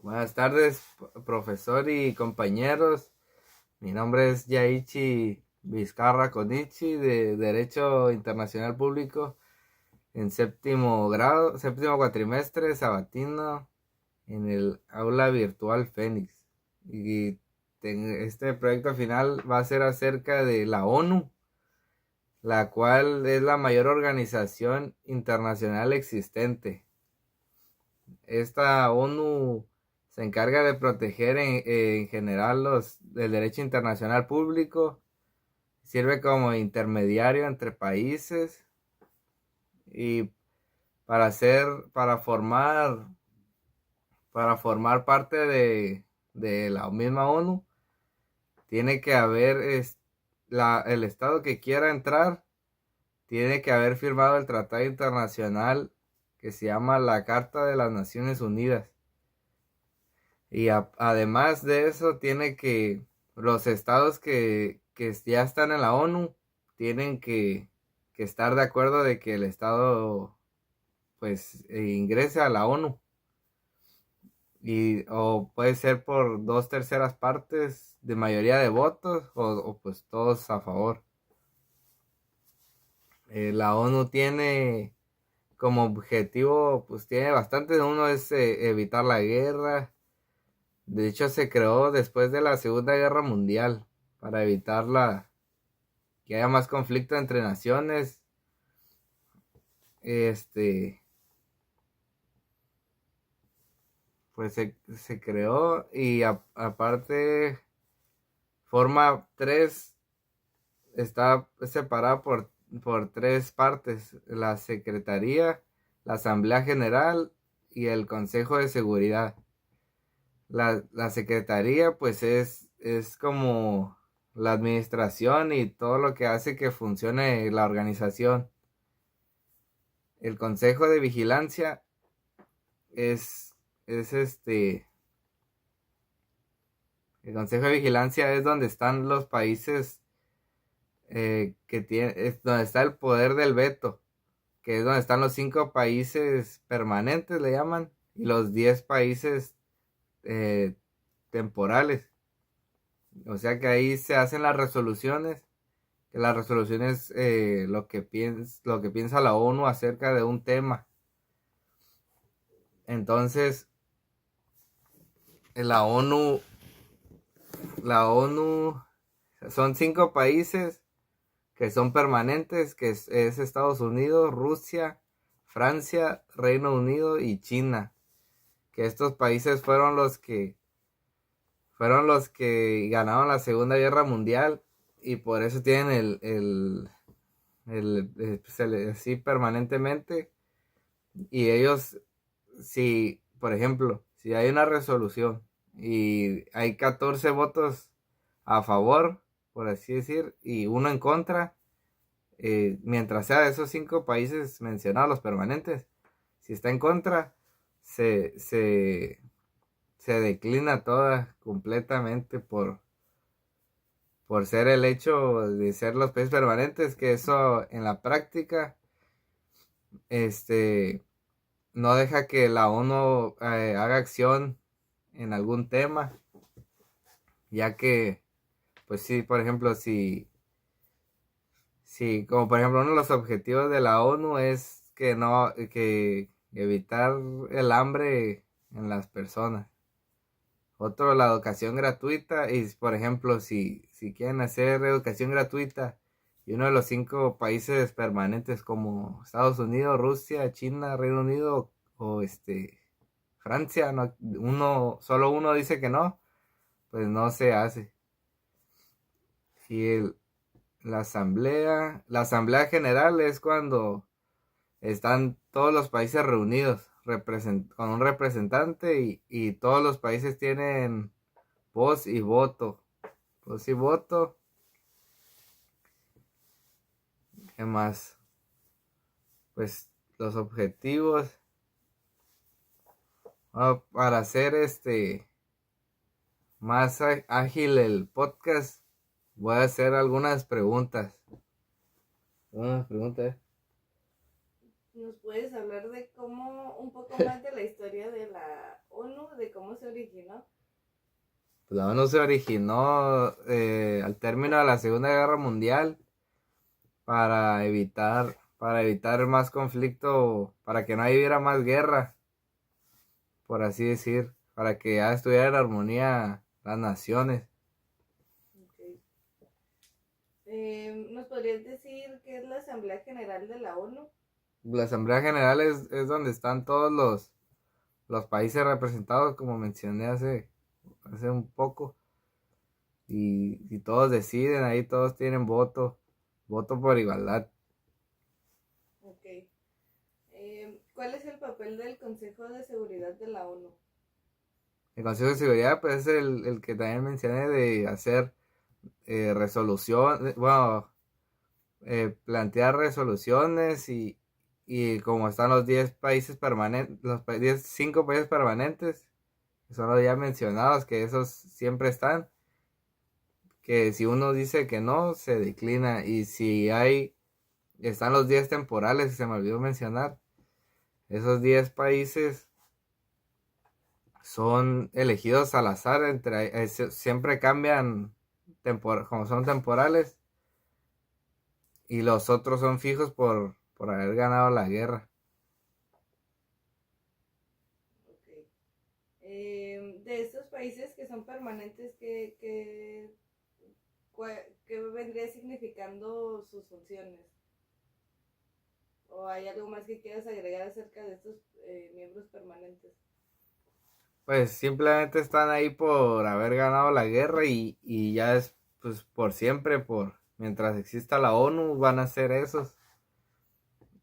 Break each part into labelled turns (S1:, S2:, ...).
S1: Buenas tardes, profesor y compañeros. Mi nombre es Yaichi Vizcarra Konichi, de Derecho Internacional Público, en séptimo grado, séptimo cuatrimestre sabatino, en el aula virtual Fénix. Y este proyecto final va a ser acerca de la ONU, la cual es la mayor organización internacional existente. Esta ONU se encarga de proteger en general el derecho internacional público, sirve como intermediario entre países y para formar parte de la misma ONU, tiene que haber el estado que quiera entrar, tiene que haber firmado el tratado internacional que se llama la Carta de las Naciones Unidas. Y además de eso, los estados que ya están en la ONU tienen que estar de acuerdo de que el estado pues ingrese a la ONU. O puede ser por 2/3 de mayoría de votos o pues todos a favor. La ONU tiene como objetivo, pues tiene bastante. Uno es evitar la guerra. De hecho, se creó después de la Segunda Guerra Mundial para evitar que haya más conflicto entre naciones. Pues se creó y aparte forma está separada por tres partes: la Secretaría, la Asamblea General y el Consejo de Seguridad. La Secretaría pues es como la administración y todo lo que hace que funcione la organización. El Consejo de Vigilancia es, es el Consejo de Vigilancia es donde están los países es donde está el poder del veto, que es donde están los 5 países permanentes, le llaman, y los 10 países eh, temporales. O sea que ahí se hacen las resoluciones, que las resoluciones lo que piensa la ONU acerca de un tema. Entonces, la ONU, la ONU son 5 países que son permanentes, que es Estados Unidos, Rusia, Francia, Reino Unido y China. Que estos países fueron los que ganaron la Segunda Guerra Mundial y por eso tienen así permanentemente. Y ellos, si, por ejemplo, si hay una resolución y hay 14 votos a favor, por así decir, y uno en contra, mientras sea de esos 5 países mencionados, los permanentes, si está en contra, se, se, se declina toda completamente por ser el hecho de ser los países permanentes, que eso en la práctica no deja que la ONU haga acción en algún tema, ya que, pues sí, por ejemplo, si como por ejemplo uno de los objetivos de la ONU es que evitar el hambre en las personas. Otro, la educación gratuita. Y por ejemplo, si quieren hacer educación gratuita y uno de los 5 países permanentes como Estados Unidos, Rusia, China, Reino Unido o Francia, solo uno dice que no, pues no se hace. Y la asamblea general es cuando están todos los países reunidos con un representante y todos los países tienen voz y voto. Voz y voto. ¿Qué más? Pues los objetivos. Para hacer más ágil el podcast, voy a hacer algunas preguntas. Una pregunta.
S2: ¿Nos puedes hablar de un poco más de la historia de la ONU, de cómo se originó.
S1: Pues la ONU se originó al término de la Segunda Guerra Mundial para evitar más conflicto, para que no hubiera más guerra, por así decir, para que ya estuviera en armonía las naciones.
S2: Okay. ¿Nos podrías decir qué es la Asamblea General de la ONU?
S1: La Asamblea General es donde están todos los países representados, como mencioné hace un poco, y todos deciden, ahí todos tienen voto por igualdad.
S2: Ok. ¿Cuál es el papel del Consejo de Seguridad de la ONU?
S1: El Consejo de Seguridad, pues es el que también mencioné de hacer resolución, bueno, plantear resoluciones y como están los 10 países permanentes, los 5 países permanentes, que son los ya mencionados, que esos siempre están, que si uno dice que no, se declina, y si están los 10 temporales, se me olvidó mencionar, esos 10 países son elegidos al azar, siempre cambian, como son temporales, y los otros son fijos por haber ganado la guerra.
S2: Ok. De estos países que son permanentes, ¿qué vendría significando sus funciones? ¿O hay algo más que quieras agregar acerca de estos miembros permanentes?
S1: Pues simplemente están ahí por haber ganado la guerra y ya es pues por siempre, mientras exista la ONU van a ser esos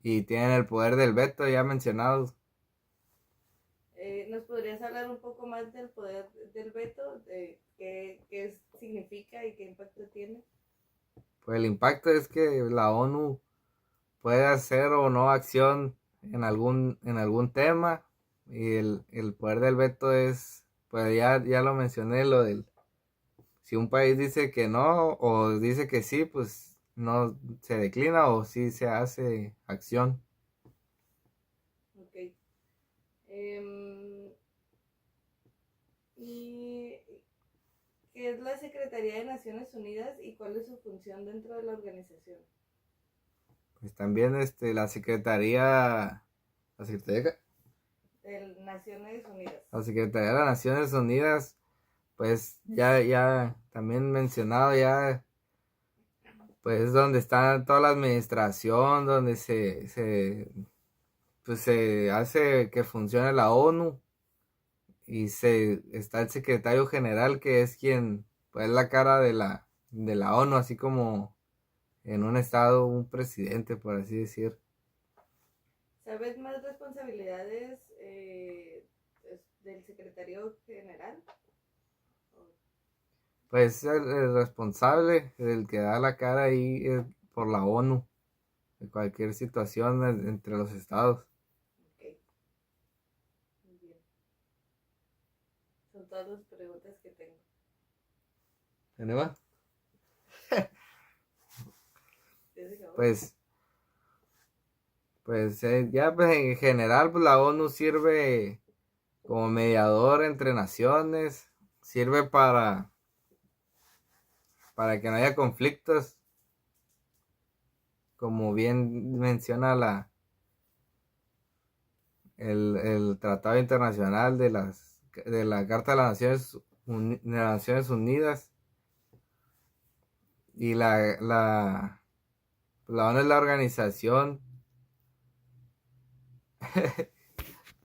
S1: y tienen el poder del veto ya mencionados.
S2: ¿Nos podrías hablar un poco más del poder del veto? De qué significa y qué impacto tiene.
S1: Pues el impacto es que la ONU puede hacer o no acción en algún tema, y el poder del veto es, pues ya lo mencioné, si un país dice que no o dice que sí, pues no se declina o sí se hace acción.
S2: Ok. Em, ¿Y qué es la Secretaría de Naciones Unidas y cuál es su función dentro de la organización?
S1: Pues también la Secretaría,
S2: De Naciones Unidas.
S1: la Secretaría de las Naciones Unidas, pues ya también mencionado, ya pues es donde está toda la administración, donde pues se hace que funcione la ONU, y está el secretario general, que es quien pues es la cara de la ONU, así como en un estado un presidente, por así decir.
S2: ¿Sabes más responsabilidades del secretario general?
S1: Pues el responsable, el que da la cara ahí por la ONU, de cualquier situación entre los estados.
S2: Ok, muy bien. Son todas las preguntas que tengo.
S1: ¿Tenemos?
S2: ¿Ya se acabó?
S1: Pues, pues ya pues en general pues la ONU sirve como mediador entre naciones, sirve para que no haya conflictos, como bien menciona el Tratado Internacional de la Carta de las Naciones Unidas. Y la ONU es la organización